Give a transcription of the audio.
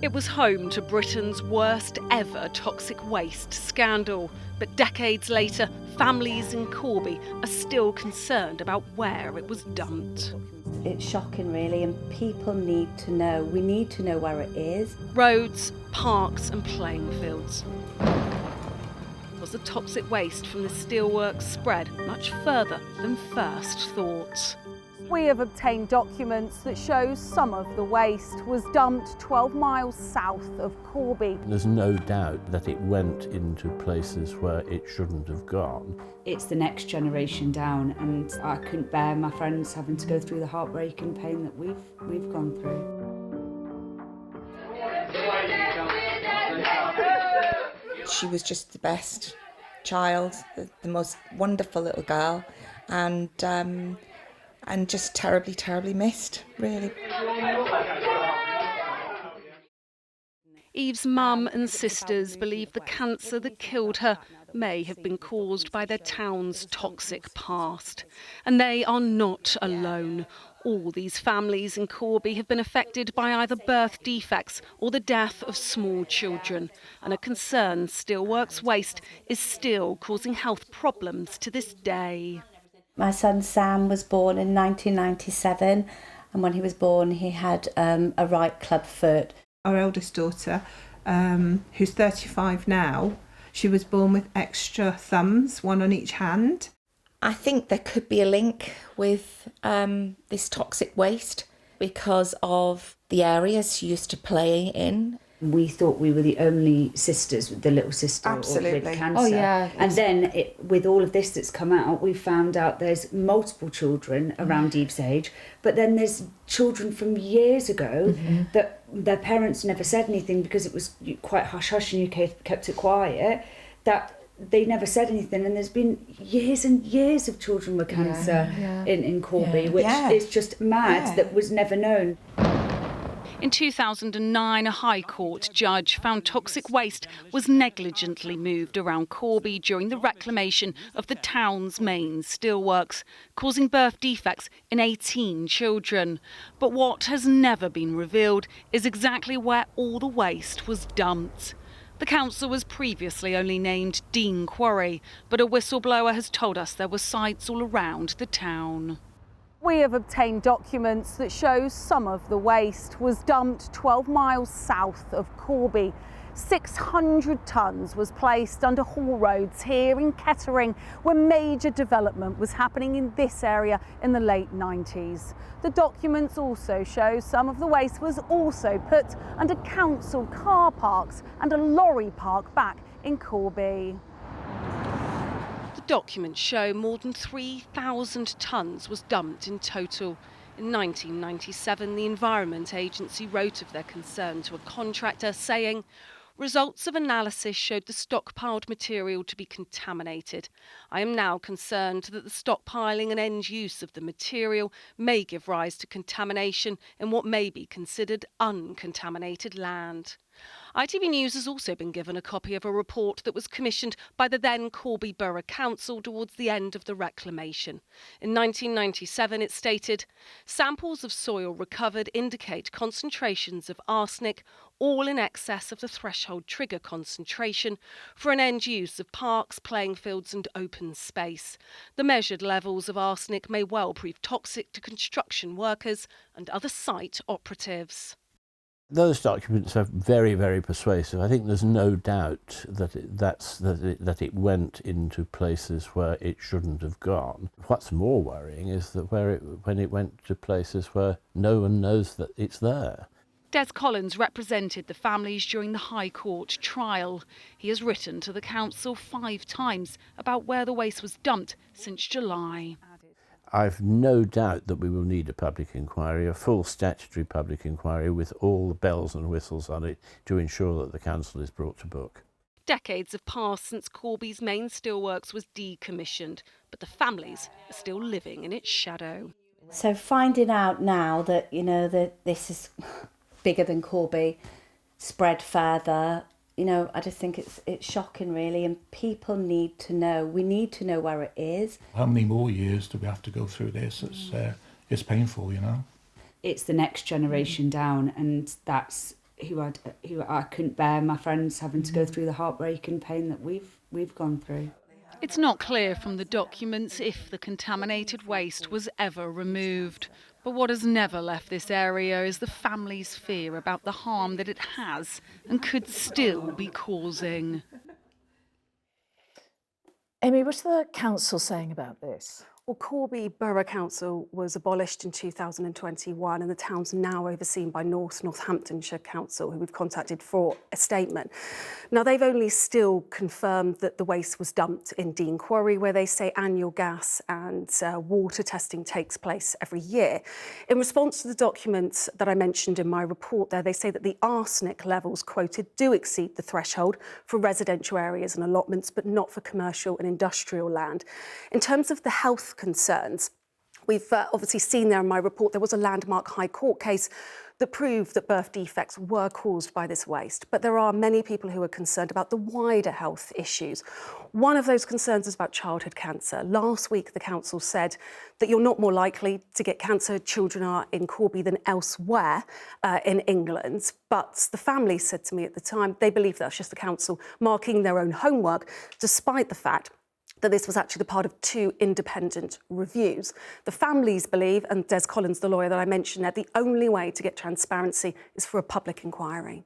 It was home to Britain's worst ever toxic waste scandal. But decades later, families in Corby are still concerned about where it was dumped. It's shocking, really, and people need to know. We need to know where it is. Roads, parks and playing fields. Was the toxic waste from the steelworks spread much further than first thought? We have obtained documents that show some of the waste was dumped 12 miles south of Corby. There's no doubt that it went into places where it shouldn't have gone. It's the next generation down, and I couldn't bear my friends having to go through the heartbreak and pain that we've gone through. She was just the best child, the most wonderful little girl, and just terribly, terribly missed, really. Eve's mum and sisters believe the cancer that killed her may have been caused by their town's toxic past. And they are not alone. All these families in Corby have been affected by either birth defects or the death of small children, and are concerned steelworks waste is still causing health problems to this day. My son Sam was born in 1997, and when he was born he had a right club foot. Our eldest daughter, who's 35 now, she was born with extra thumbs, one on each hand. I think there could be a link with this toxic waste because of the areas she used to play in. We thought we were the only sisters, the little sister Absolutely. with cancer. Oh, yeah. And then with all of this that's come out, we found out there's multiple children around Eve's age, but then there's children from years ago that their parents never said anything because it was quite hush-hush and you kept it quiet, that they never said anything. And there's been years and years of children with cancer in Corby, which is just mad that was never known. In 2009, a High Court judge found toxic waste was negligently moved around Corby during the reclamation of the town's main steelworks, causing birth defects in 18 children. But what has never been revealed is exactly where all the waste was dumped. The council was previously only named Deene Quarry, but a whistleblower has told us there were sites all around the town. We have obtained documents that show some of the waste was dumped 12 miles south of Corby. 600 tonnes was placed under haul roads here in Kettering, where major development was happening in this area in the late 90s. The documents also show some of the waste was also put under council car parks and a lorry park back in Corby. Documents show more than 3,000 tonnes was dumped in total. In 1997, the Environment Agency wrote of their concern to a contractor, saying, "Results of analysis showed the stockpiled material to be contaminated. I am now concerned that the stockpiling and end use of the material may give rise to contamination in what may be considered uncontaminated land." ITV News has also been given a copy of a report that was commissioned by the then Corby Borough Council towards the end of the reclamation. In 1997, it stated, "Samples of soil recovered indicate concentrations of arsenic, all in excess of the threshold trigger concentration for an end use of parks, playing fields and open space. The measured levels of arsenic may well prove toxic to construction workers and other site operatives." Those documents are very, very persuasive. I think there's no doubt that it went into places where it shouldn't have gone. What's more worrying is that when it went to places where no one knows that it's there. Des Collins represented the families during the High Court trial. He has written to the council 5 times about where the waste was dumped since July. I've no doubt that we will need a public inquiry, a full statutory public inquiry with all the bells and whistles on it to ensure that the council is brought to book. Decades have passed since Corby's main steelworks was decommissioned, but the families are still living in its shadow. So finding out now that, that this is bigger than Corby, spread further, I just think it's shocking, really, and people need to know. We need to know where it is. How many more years do we have to go through this? It's painful, It's the next generation down, and who I couldn't bear my friends having to go through the heartbreak and pain that we've gone through. It's not clear from the documents if the contaminated waste was ever removed. But what has never left this area is the family's fear about the harm that it has and could still be causing. Amy, what's the council saying about this? Well, Corby Borough Council was abolished in 2021 and the town's now overseen by Northamptonshire Council, who we've contacted for a statement. Now, they've only still confirmed that the waste was dumped in Deene Quarry, where they say annual gas and water testing takes place every year. In response to the documents that I mentioned in my report there, they say that the arsenic levels quoted do exceed the threshold for residential areas and allotments, but not for commercial and industrial land. In terms of the health concerns, we've obviously seen there in my report there was a landmark High Court case that proved that birth defects were caused by this waste. But there are many people who are concerned about the wider health issues. One of those concerns is about childhood cancer. Last week, the council said that you're not more likely to get cancer, children are in Corby, than elsewhere in England. But the family said to me at the time, they believe that's just the council marking their own homework, despite the fact that this was actually the part of 2 independent reviews. The families believe, and Des Collins, the lawyer that I mentioned there, the only way to get transparency is for a public inquiry.